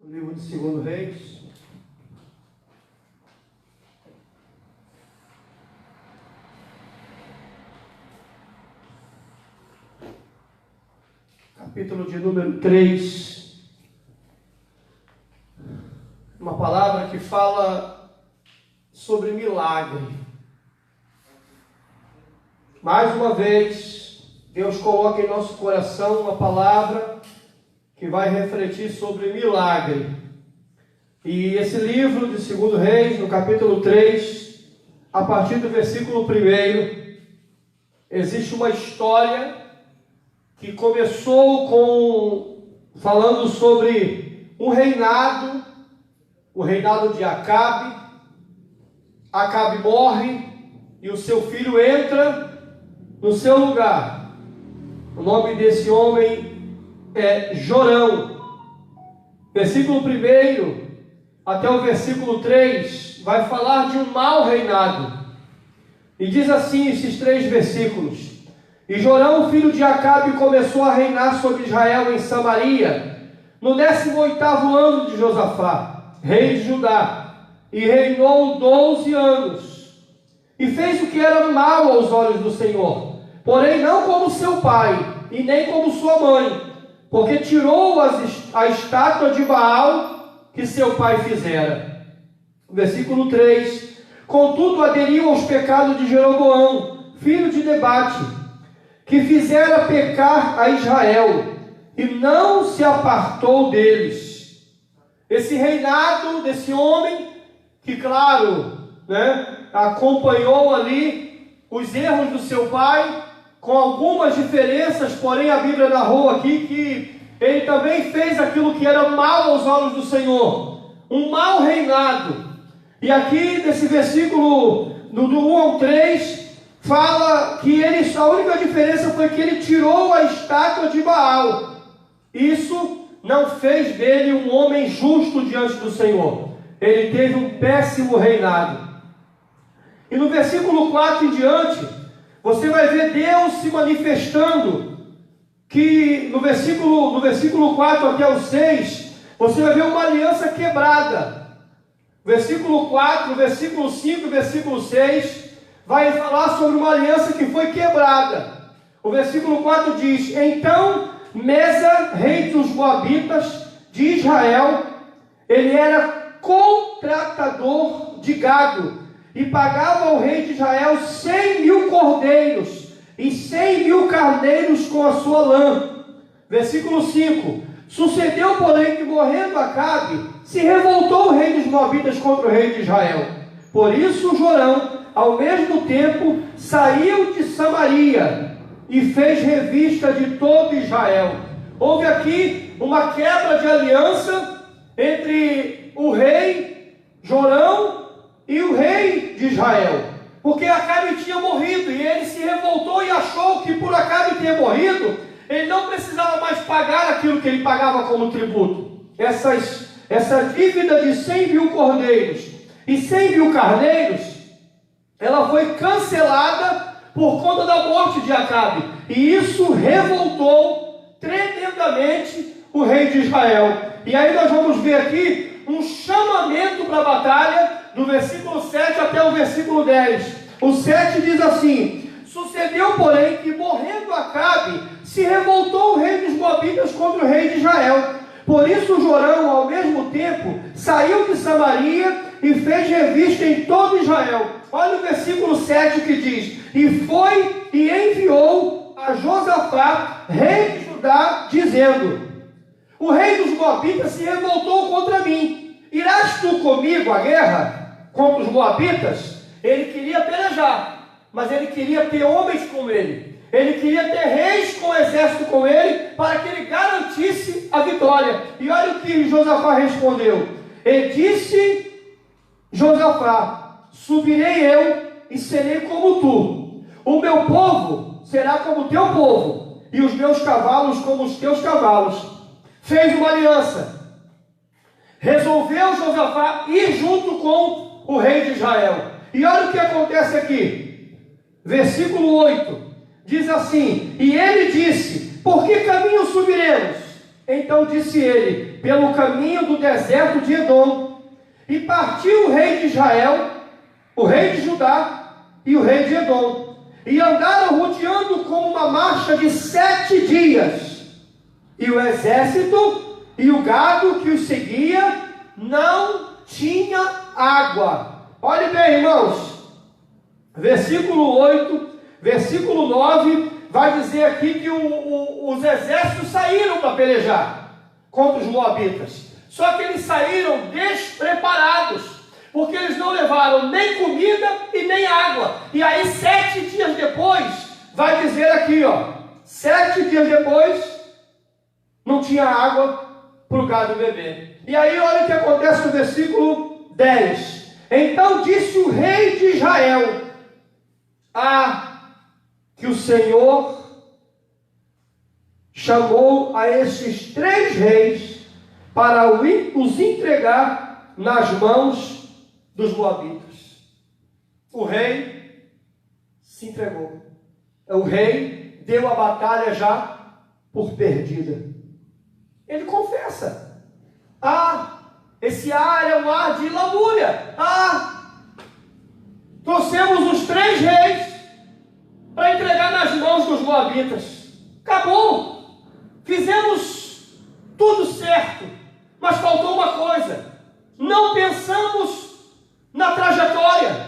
Livro de 2 Reis. Capítulo de número 3. Uma palavra que fala sobre milagre. Mais uma vez, Deus coloca em nosso coração uma palavra que vai refletir sobre milagre. E esse livro de 2 Reis, no capítulo 3, a partir do versículo 1, existe uma história que começou falando sobre um reinado, o reinado de Acabe. Acabe morre e o seu filho entra no seu lugar. O nome desse homem é Jorão. Versículo 1 até o versículo 3 vai falar de um mau reinado. E diz assim esses 3 versículos: E Jorão, filho de Acabe, começou a reinar sobre Israel em Samaria, no 18º ano de Josafá, rei de Judá, e reinou 12 anos. E fez o que era mal aos olhos do Senhor, porém não como seu pai, e nem como sua mãe, porque tirou a estátua de Baal que seu pai fizera. Versículo 3: Contudo aderiu aos pecados de Jeroboão, filho de Nebate, que fizera pecar a Israel, e não se apartou deles. Esse reinado desse homem, que claro, acompanhou ali os erros do seu pai, com algumas diferenças, porém a Bíblia narrou aqui que ele também fez aquilo que era mal aos olhos do Senhor, um mau reinado. E aqui nesse versículo, do 1 ao 3, fala que a única diferença foi que ele tirou a estátua de Baal. Isso não fez dele um homem justo diante do Senhor. Ele teve um péssimo reinado. E no versículo 4 em diante, você vai ver Deus se manifestando, que no versículo 4 até o 6, você vai ver uma aliança quebrada. Versículo 4, versículo 5, versículo 6, vai falar sobre uma aliança que foi quebrada. O versículo 4 diz: Então Mesa, rei dos Moabitas de Israel, ele era contratador de gado, e pagava ao rei de Israel 100.000 cordeiros e 100.000 carneiros com a sua lã. Versículo 5: Sucedeu, porém, que morrendo Acabe, se revoltou o rei dos Moabitas contra o rei de Israel. Por isso Jorão, ao mesmo tempo, saiu de Samaria e fez revista de todo Israel. Houve aqui uma quebra de aliança entre o rei Jorão e o rei de Israel, porque Acabe tinha morrido, e ele se revoltou e achou que por Acabe ter morrido, ele não precisava mais pagar aquilo que ele pagava como tributo. Essa dívida de 100.000 cordeiros e 100.000 carneiros, ela foi cancelada por conta da morte de Acabe, e isso revoltou tremendamente o rei de Israel. E aí nós vamos ver aqui um chamamento para a batalha, do versículo 7 até o versículo 10. O 7 diz assim: Sucedeu, porém, que morrendo Acabe, se revoltou o rei dos Moabitas contra o rei de Israel. Por isso Jorão, ao mesmo tempo, saiu de Samaria e fez revista em todo Israel. Olha o versículo 7 que diz: E foi e enviou a Josafá, rei de Judá, dizendo: O rei dos Moabitas se revoltou contra mim. Irás tu comigo à guerra contra os Moabitas? Ele queria pelejar, mas ele queria ter homens com ele. Ele queria ter reis com exército com ele, para que ele garantisse a vitória. E olha o que Josafá respondeu. E disse Josafá: Subirei eu e serei como tu. O meu povo será como o teu povo, e os meus cavalos como os teus cavalos. Fez uma aliança. Resolveu Josafá ir junto com o rei de Israel. E olha o que acontece aqui. Versículo 8. Diz assim: E ele disse: Por que caminho subiremos? Então disse ele: pelo caminho do deserto de Edom. E partiu o rei de Israel, o rei de Judá e o rei de Edom. E andaram rodeando como uma marcha de 7 dias. E o exército e o gado que os seguia não tinha água. Olhe bem, irmãos. Versículo 8, versículo 9, vai dizer aqui que os exércitos saíram para pelejar contra os moabitas. Só que eles saíram despreparados, porque eles não levaram nem comida e nem água. E aí 7 dias depois, vai dizer aqui, 7 dias depois, não tinha água para o gado beber. E aí olha o que acontece no versículo 10. Então disse o rei de Israel: que o Senhor chamou a esses 3 reis para os entregar nas mãos dos moabitas. O rei se entregou. O rei deu a batalha já por perdida. Ele confessa: esse ar é um ar de lamúria. Trouxemos os 3 reis para entregar nas mãos dos moabitas. Acabou. Fizemos tudo certo, mas faltou uma coisa: não pensamos na trajetória,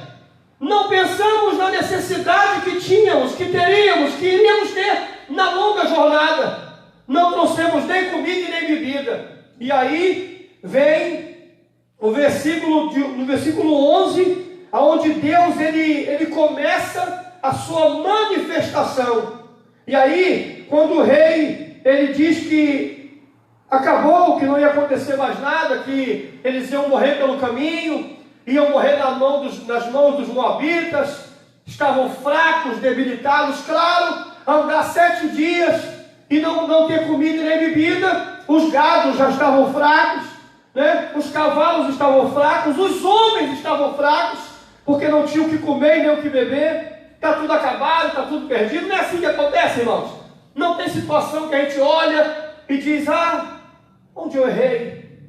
não pensamos na necessidade que tínhamos, que teríamos, que iríamos ter na longa jornada. Não trouxemos nem comida e nem bebida. E aí vem no versículo 11, onde Deus ele começa a sua manifestação. E aí, quando o rei ele diz que acabou, que não ia acontecer mais nada, que eles iam morrer pelo caminho, iam morrer nas mãos dos moabitas, estavam fracos, debilitados, claro, andar 7 dias e não ter comida nem bebida, os gados já estavam fracos, né? Os cavalos estavam fracos, os homens estavam fracos, porque não tinham o que comer nem o que beber, está tudo acabado, está tudo perdido. Não é assim que acontece, irmãos. Não tem situação que a gente olha e diz: onde eu errei?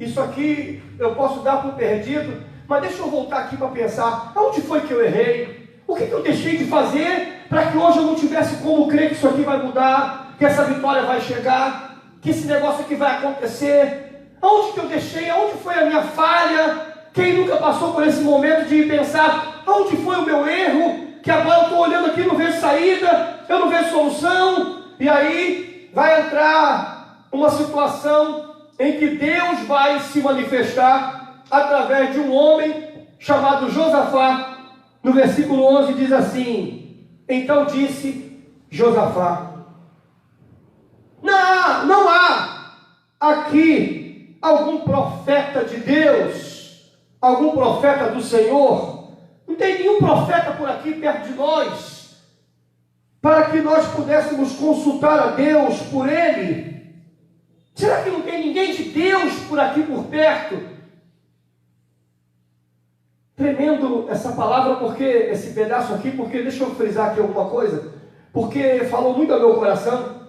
Isso aqui eu posso dar por perdido, mas deixa eu voltar aqui para pensar: onde foi que eu errei? O que eu deixei de fazer para que hoje eu não tivesse como crer que isso aqui vai mudar, que essa vitória vai chegar, que esse negócio aqui vai acontecer? Aonde que eu deixei? Aonde foi a minha falha? Quem nunca passou por esse momento de pensar: aonde foi o meu erro? Que agora eu estou olhando aqui e não vejo saída, eu não vejo solução. E aí vai entrar uma situação em que Deus vai se manifestar através de um homem chamado Josafá. No versículo 11 diz assim: então disse Josafá: não há aqui algum profeta de Deus, algum profeta do Senhor? Não tem nenhum profeta por aqui perto de nós, para que nós pudéssemos consultar a Deus por ele? Será que não tem ninguém de Deus por aqui por perto? Tremendo essa palavra, porque esse pedaço aqui, porque deixa eu frisar aqui alguma coisa, porque falou muito ao meu coração.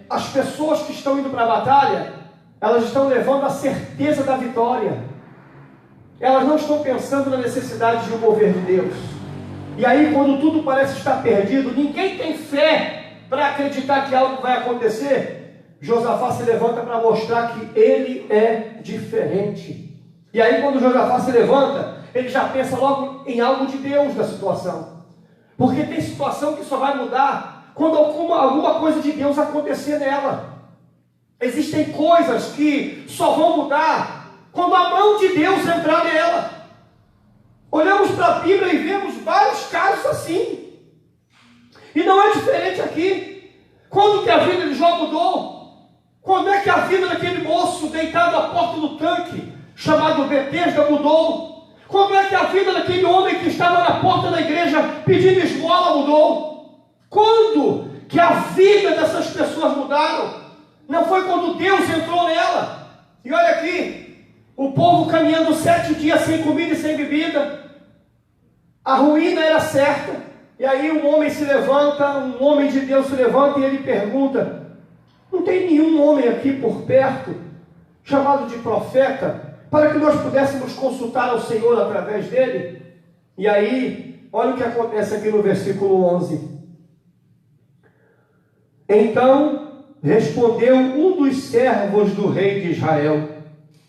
As pessoas que estão indo para a batalha, elas estão levando a certeza da vitória. Elas não estão pensando na necessidade de um mover de Deus. E aí, quando tudo parece estar perdido, ninguém tem fé para acreditar que algo vai acontecer, Josafá se levanta para mostrar que ele é diferente. E aí, quando Josafá se levanta, ele já pensa logo em algo de Deus da situação. Porque tem situação que só vai mudar quando alguma coisa de Deus acontecer nela. Existem coisas que só vão mudar quando a mão de Deus entrar nela. Olhamos para a Bíblia e vemos vários casos assim. E não é diferente aqui. Quando que a vida de Jó mudou? Quando é que a vida daquele moço deitado à porta do tanque, chamado Betesda, mudou? Quando é que a vida daquele homem que estava na porta da igreja pedindo esmola mudou? Quando que a vida dessas pessoas mudaram? Não foi quando Deus entrou nela. E olha aqui, o povo caminhando 7 dias sem comida e sem bebida, a ruína era certa. E aí um homem se levanta, um homem de Deus se levanta e ele pergunta: Não tem nenhum homem aqui por perto, chamado de profeta, para que nós pudéssemos consultar ao Senhor através dele? E aí, olha o que acontece aqui no versículo 11. Então respondeu um dos servos do rei de Israel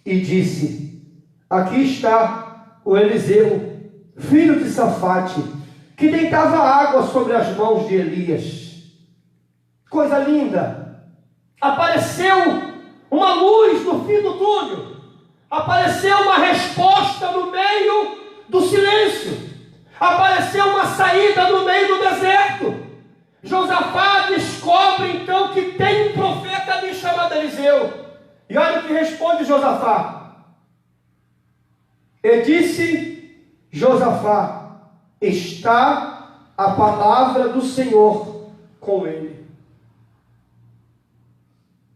e disse: aqui está o Eliseu, filho de Safate, que deitava água sobre as mãos de Elias. Coisa linda! Apareceu uma luz no fim do túnel. Apareceu uma resposta no meio do silêncio. Apareceu uma saída no meio do deserto. Josafá descobre então que tem um profeta ali chamado Eliseu. E olha o que responde Josafá. E disse Josafá: está a palavra do Senhor com ele.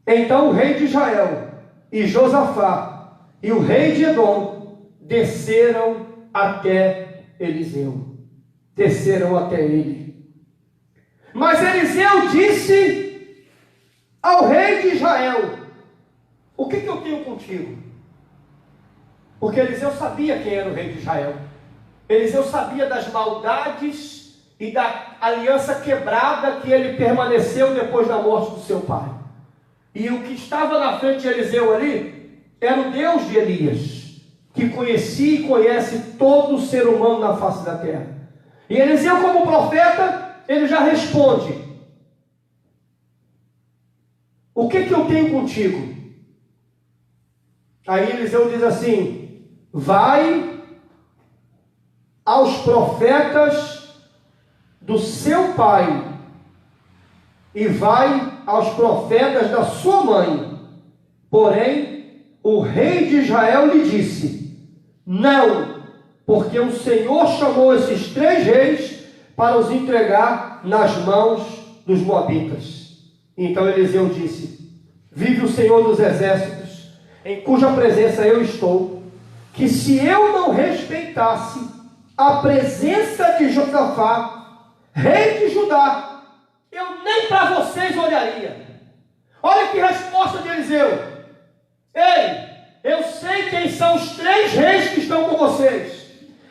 Então o rei de Israel e Josafá e o rei de Edom desceram até Eliseu. Desceram até ele. Mas Eliseu disse ao rei de Israel: o que eu tenho contigo? Porque Eliseu sabia quem era o rei de Israel. Eliseu sabia das maldades e da aliança quebrada que ele permaneceu depois da morte do seu pai. E o que estava na frente de Eliseu ali era o Deus de Elias, que conhecia e conhece todo ser humano na face da terra. E Eliseu, como profeta, ele já responde: o que eu tenho contigo? Aí Eliseu diz assim: vai aos profetas do seu pai e vai aos profetas da sua mãe. Porém, o rei de Israel lhe disse: não, porque o Senhor chamou esses 3 reis para os entregar nas mãos dos moabitas. Então Eliseu disse: vive o Senhor dos exércitos, em cuja presença eu estou, que se eu não respeitasse a presença de Josafá, rei de Judá, eu nem para vocês olharia. Olha que resposta de Eliseu: ei, eu sei quem são os 3 reis que estão com vocês.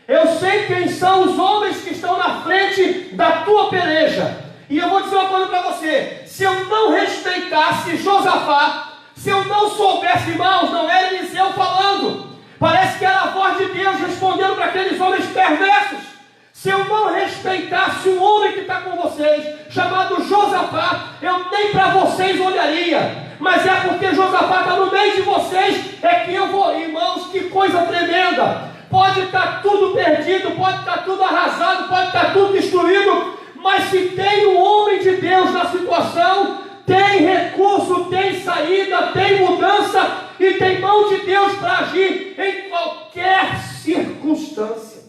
Eu sei quem são os homens que estão na frente da tua peleja. E eu vou dizer uma coisa para você: se eu não respeitasse Josafá, se eu não soubesse, irmãos, não era Eliseu falando, parece que era a voz de Deus respondendo para aqueles homens perversos. Se eu não respeitasse o homem que está com vocês, chamado Josafá, eu nem para vocês olharia. Mas é porque Josafá está no meio de vocês, é que eu vou. Irmãos, que coisa tremenda! Pode estar tudo perdido, pode estar tudo arrasado, pode estar tudo destruído, mas se tem um homem de Deus na situação, tem recurso, tem saída, tem mudança e tem mão de Deus para agir em qualquer circunstância.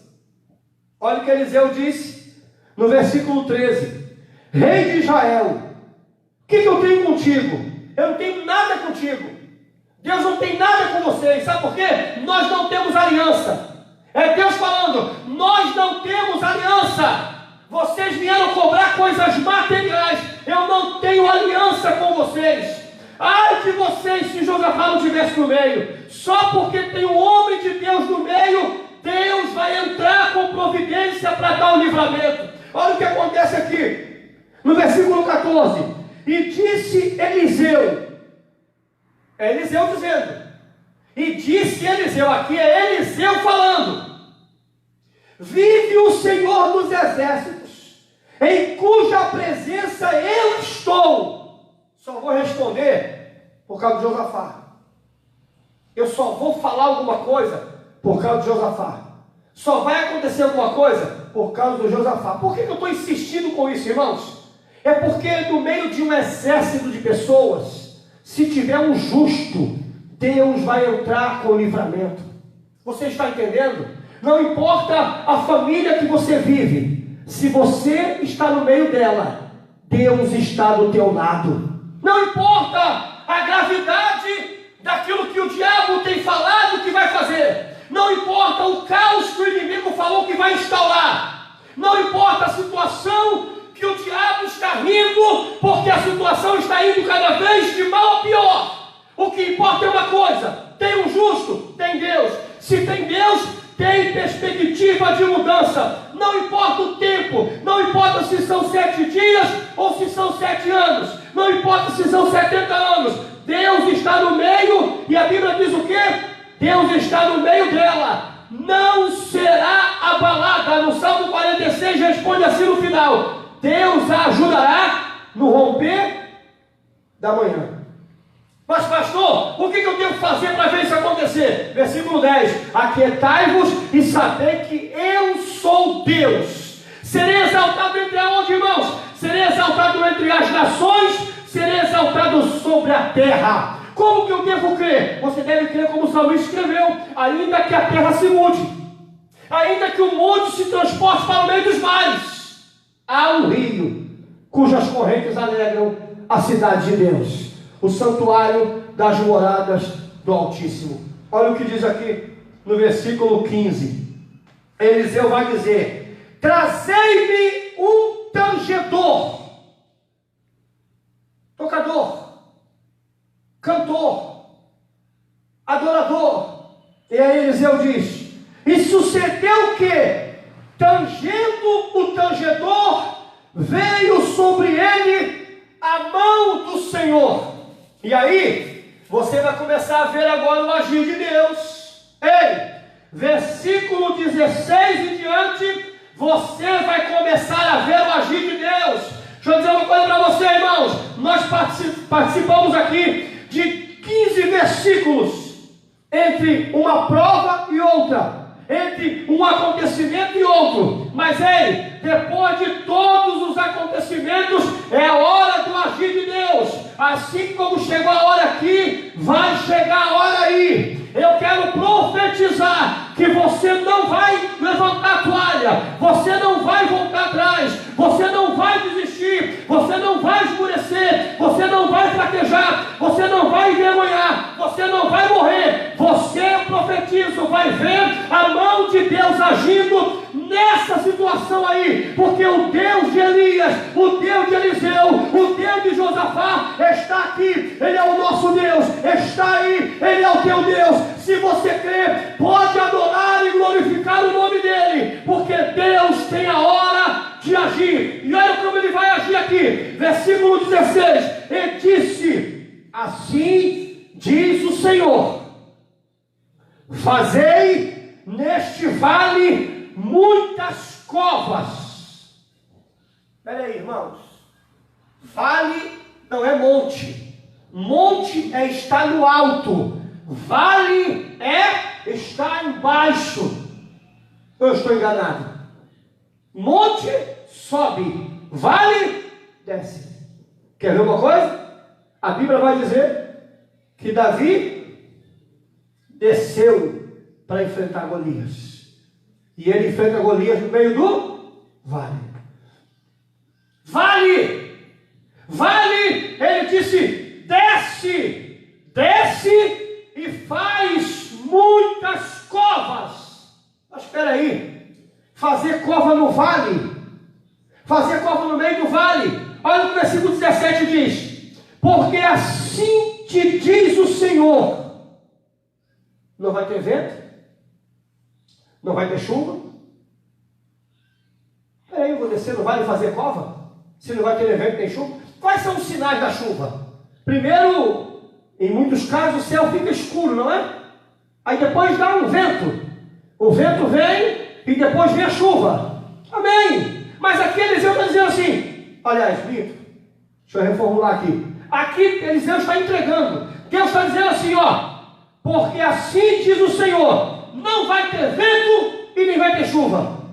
Olha o que Eliseu disse no versículo 13: rei de Israel, o que eu tenho contigo? Eu não tenho nada contigo. Deus não tem nada com vocês. Sabe por quê? Nós não temos aliança. É Deus falando: nós não temos aliança. Vocês vieram cobrar coisas materiais. Eu não tenho aliança com vocês. Ai de vocês se Josafá não estivesse no meio. Só porque tem um homem de Deus no meio, Deus vai entrar com providência para dar o livramento. Olha o que acontece aqui no versículo 14: e disse Eliseu, é Eliseu dizendo, e disse Eliseu, aqui é Eliseu falando: vive o Senhor dos exércitos, em cuja presença eu estou. Só vou responder por causa de Josafá. Eu só vou falar alguma coisa por causa de Josafá. Só vai acontecer alguma coisa por causa do Josafá. Por que eu estou insistindo com isso, irmãos? É porque no meio de um exército de pessoas, se tiver um justo, Deus vai entrar com o livramento. Você está entendendo? Não importa a família que você vive, se você está no meio dela, Deus está do teu lado. Não importa a gravidade daquilo que o diabo tem falado que vai fazer. Não importa o caos que o inimigo falou que vai instaurar. Não importa a situação que o diabo está rindo, porque a situação está indo cada vez de Se tem Deus, tem perspectiva de mudança. Não importa o tempo, não importa se são 7 dias ou se são 7 anos, não importa se são 70 anos, Deus está no meio, e a Bíblia diz o quê? Deus está no meio dela, não será abalada. No Salmo 46 responde assim no final: Deus a ajudará no romper da manhã. Mas pastor, o que eu devo fazer para ver isso acontecer? Versículo 10: aquietai-vos e sabei que eu sou Deus. Serei exaltado entre aonde, irmãos? Serei exaltado entre as nações, serei exaltado sobre a terra. Como que eu devo crer? Você deve crer como o salmista escreveu: ainda que a terra se mude, ainda que o monte se transporte para o meio dos mares, há um rio cujas correntes alegram a cidade de Deus, o santuário das moradas do Altíssimo. Olha o que diz aqui no versículo 15. Eliseu vai dizer: trazei-me um tangedor, tocador, cantor, adorador. E aí Eliseu diz: e sucedeu que, tangendo o tangedor, veio sobre ele a mão do Senhor. E aí, você vai começar a ver agora o agir de Deus. Ei, versículo 16 em diante, você vai começar a ver o agir de Deus. Deixa eu dizer uma coisa para você, irmãos. Nós participamos aqui de 15 versículos, entre uma prova e outra, entre um acontecimento e outro. Mas ei, depois de todos os acontecimentos, é a hora do agir de Deus. Assim como chegou a hora aqui, vai chegar a hora aí. Eu quero profetizar que você não vai levantar a toalha, você não vai voltar atrás, você não vai desistir, você não vai escurecer, você não vai fraquejar, você não vai envergonhar, você não vai morrer. Você, profetizo, vai ver a mão de Deus agindo nessa situação aí, porque o Deus de Elias, o Deus de Eliseu, o Deus de Josafá está aqui. Ele é o nosso Deus, está aí, Ele é o teu Deus. Se você crer, pode adorar e glorificar o nome dEle, porque Deus tem a hora de agir. E olha como Ele vai agir aqui, versículo 16: e disse: assim diz o Senhor, fazei neste vale muitas covas. Espera aí, irmãos. Vale não é monte. Monte é estar no alto. Vale é estar embaixo. Eu estou enganado? Monte sobe, vale desce. Quer ver uma coisa? A Bíblia vai dizer que Davi desceu para enfrentar Golias. E ele enfrenta Golias no meio do vale. Vale! Vale! Ele disse: desce! Desce e faz muitas covas. Mas espera aí. Fazer cova no vale? Fazer cova no meio do vale? Olha o que o versículo 17 diz: porque assim te diz o Senhor. Não vai ter vento? Não vai ter chuva? Peraí, eu vou descer no vale fazer cova? Se não vai ter vento nem chuva? Quais são os sinais da chuva? Primeiro, em muitos casos o céu fica escuro, não é? Aí depois dá um vento. O vento vem e depois vem a chuva. Amém. Mas aqui Eliseu está dizendo assim, aliás, Vitor, deixa eu reformular aqui. Aqui Eliseu está entregando. Deus está dizendo assim, ó: porque assim diz o Senhor, não vai ter vento e nem vai ter chuva.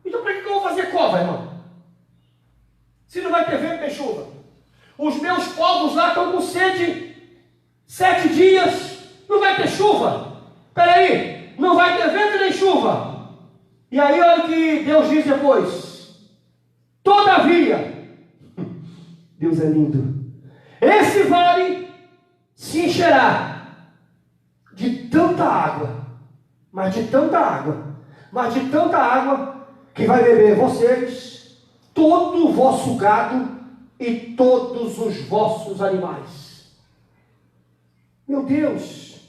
Então para que eu vou fazer cova, irmão? Se não vai ter vento nem chuva. Os meus povos lá estão com sede 7 dias, não vai ter chuva. Espera aí, não vai ter vento nem chuva. E aí olha o que Deus diz depois: todavia, Deus é lindo, esse vale se encherá de tanta água, mas de tanta água, que vai beber vocês, todo o vosso gado e todos os vossos animais. Meu Deus,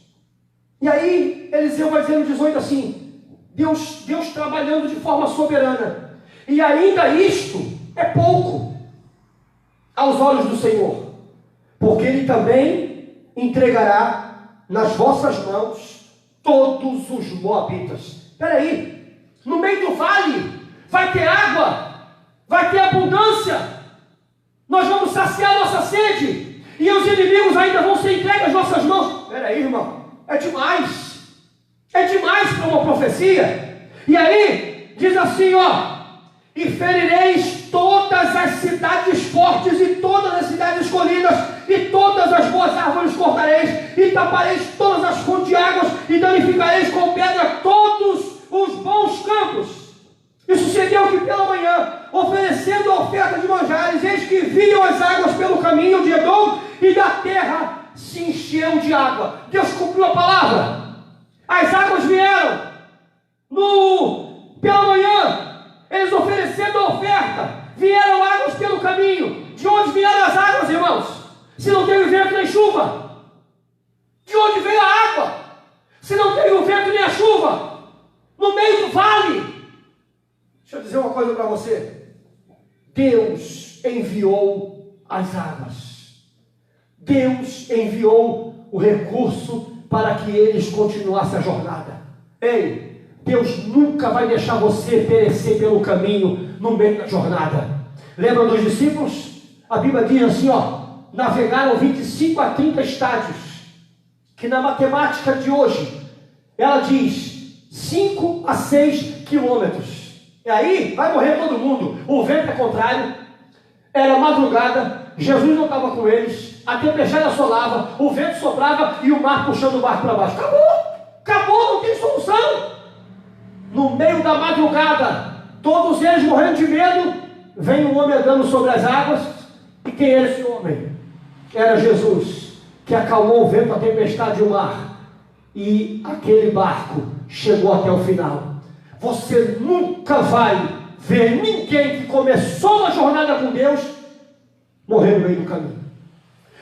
E aí Eliseu vai dizer no 18 assim: Deus trabalhando de forma soberana. E ainda isto é pouco aos olhos do Senhor, porque Ele também entregará nas vossas mãos todos os moabitas. Espera aí, no meio do vale vai ter água, vai ter abundância, nós vamos saciar a nossa sede, e os inimigos ainda vão ser entregues às nossas mãos. Espera aí, irmão, é demais para uma profecia. E aí diz assim, ó: e ferireis todas as cidades fortes e todas as cidades escolhidas, e todas as boas árvores cortareis, e tapareis todas as fontes de águas, e danificareis com pedra todos os bons campos. E sucedeu que pela manhã, oferecendo a oferta de manjares, eis que vinham as águas pelo caminho de Edom, e da terra se encheu de água. Deus cumpriu a palavra. As águas vieram pela manhã, eles oferecendo a oferta, vieram águas pelo caminho. De onde vieram as águas, irmãos? Se não teve vento nem chuva. De onde veio a água? Se não teve o vento nem a chuva. No meio do vale. Deixa eu dizer uma coisa para você. Deus enviou as águas. Deus enviou o recurso para que eles continuassem a jornada. Ei, Deus nunca vai deixar você perecer pelo caminho no meio da jornada. Lembra dos discípulos? A Bíblia diz assim, ó: navegaram 25 a 30 estádios, que na matemática de hoje ela diz 5 a 6 quilômetros. E aí vai morrer todo mundo. O vento é contrário, era madrugada, Jesus não estava com eles, a tempestade assolava, o vento soprava e o mar puxando o barco para baixo. Acabou, não tem solução. No meio da madrugada, todos eles morrendo de medo, vem um homem andando sobre as águas. E quem era esse homem? Era Jesus, que acalmou o vento, a tempestade e o mar, e aquele barco chegou até o final. Você nunca vai ver ninguém que começou uma jornada com Deus morrer no meio do caminho.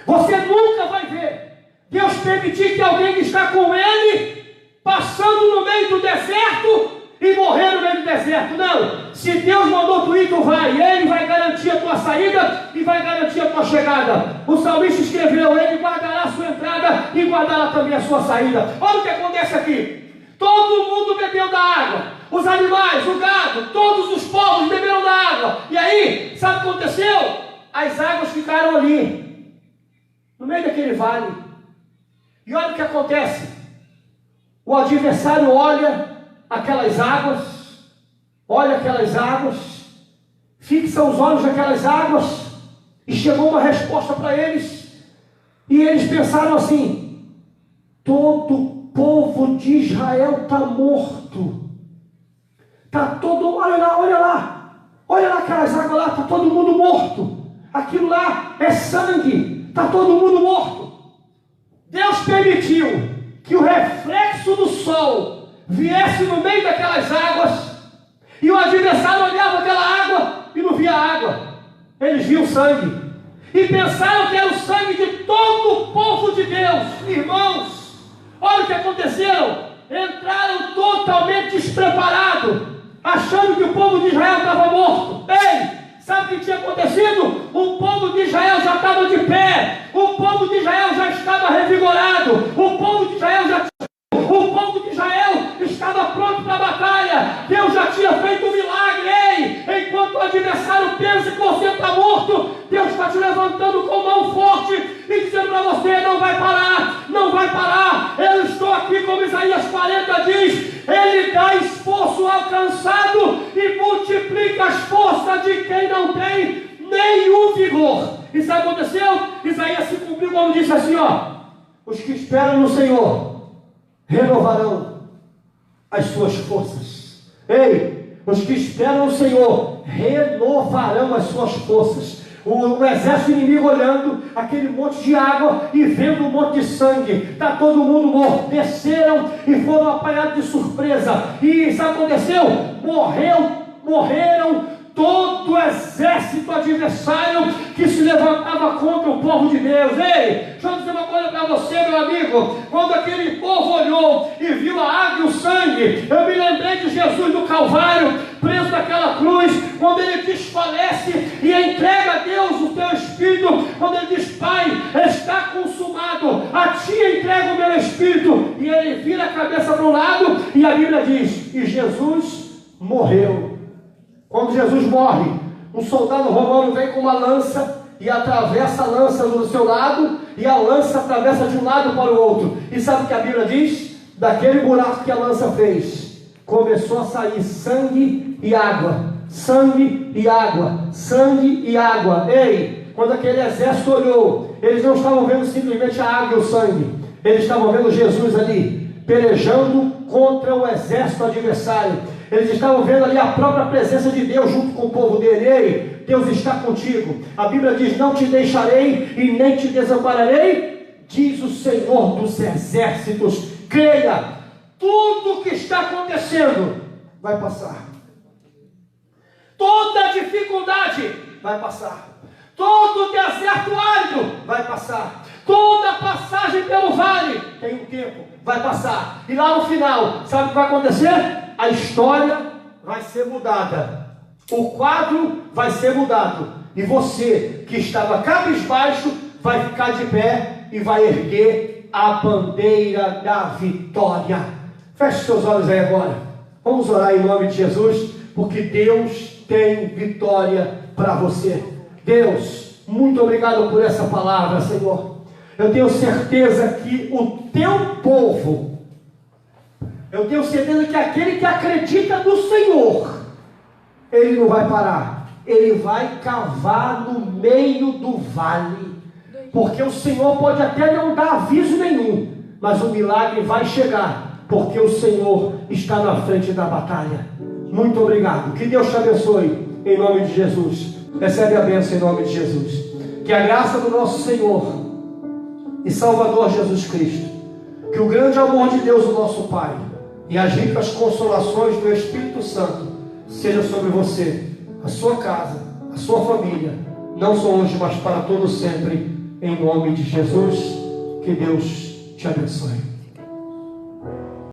Você nunca vai ver Deus permitir que alguém que está com Ele passando no meio do deserto e morrer no meio do deserto. Não. Se Deus mandou tu ir, tu vai. Ele vai garantir a tua saída e vai garantir a tua chegada. O salmista escreveu: Ele guardará a sua entrada e guardará também a sua saída. Olha o que acontece aqui. Todo mundo bebeu da água. Os animais, o gado, todos os povos beberam da água. E aí, sabe o que aconteceu? As águas ficaram ali, no meio daquele vale. E olha o que acontece. O adversário olha aquelas águas, fixa os olhos naquelas águas, e chegou uma resposta para eles, e eles pensaram assim: todo o povo de Israel está morto, está todo, olha lá aquelas águas lá, está todo mundo morto, aquilo lá é sangue, está todo mundo morto. Deus permitiu que o reflexo do sol viesse no meio daquelas águas, e o adversário olhava aquela água e não via água, eles viam sangue, e pensaram que era o sangue de todo o povo de Deus. Irmãos, olha o que aconteceu. Entraram totalmente despreparados, achando que o povo de Israel estava morto. Ei, sabe o que tinha acontecido? O povo de Israel já estava de pé, o povo de Israel já estava revigorado, o povo de Israel estava pronto para a batalha. Deus já tinha feito um milagre. Ei, enquanto o adversário pensa que você está morto, Deus está te levantando com mão forte e dizendo para você: não vai parar. Eu estou aqui, como Isaías 40 diz: Ele dá esforço ao cansado e multiplica as forças de quem não tem nenhum vigor. E sabe o que aconteceu? Isaías se cumpriu quando disse assim, ó: os que esperam no Senhor renovarão as suas forças. Ei, os que esperam no Senhor renovarão as suas forças. O exército inimigo olhando aquele monte de água e vendo um monte de sangue, está todo mundo morto, desceram e foram apanhados de surpresa. E sabe o que aconteceu? Morreram todo o exército adversário que se levantava contra o povo de Deus. Ei, deixa eu dizer uma coisa para você. meu amigo, quando aquele povo olhou e viu a água e o sangue, eu me lembrei de Jesus do Calvário, preso naquela cruz, quando ele desfalece e entrega a Deus o teu Espírito, quando ele diz: Pai, está consumado, a ti entrego o meu Espírito, e ele vira a cabeça para um lado, e a Bíblia diz: e Jesus morreu. Quando Jesus morre, um soldado romano vem com uma lança e atravessa a lança do seu lado, e a lança atravessa de um lado para o outro. E sabe o que a Bíblia diz? Daquele buraco que a lança fez, começou a sair sangue e água, sangue e água, sangue e água. Ei, quando aquele exército olhou, eles não estavam vendo simplesmente a água e o sangue, eles estavam vendo Jesus ali, pelejando contra o exército adversário. Eles estavam vendo ali a própria presença de Deus junto com o povo dele. Ei, Deus está contigo. A Bíblia diz: não te deixarei e nem te desampararei, diz o Senhor dos exércitos. Creia, tudo que está acontecendo vai passar. Toda dificuldade vai passar. Todo deserto árido vai passar. Toda passagem pelo vale tem um tempo, vai passar. E lá no final, sabe o que vai acontecer? A história vai ser mudada. O quadro vai ser mudado. E você que estava cabisbaixo vai ficar de pé e vai erguer a bandeira da vitória. Feche seus olhos aí agora. Vamos orar em nome de Jesus, porque Deus tem vitória para você. Deus, muito obrigado por essa palavra, Senhor. Eu tenho certeza que o teu povo, eu tenho certeza que aquele que acredita no Senhor, ele não vai parar, ele vai cavar no meio do vale, porque o Senhor pode até não dar aviso nenhum, mas o milagre vai chegar, porque o Senhor está na frente da batalha. Muito obrigado, que Deus te abençoe, em nome de Jesus. Recebe a bênção em nome de Jesus. Que a graça do nosso Senhor e Salvador Jesus Cristo, que o grande amor de Deus, o nosso Pai, e as ricas consolações do Espírito Santo seja sobre você, a sua casa, a sua família, não só hoje, mas para todo sempre, em nome de Jesus. Que Deus te abençoe.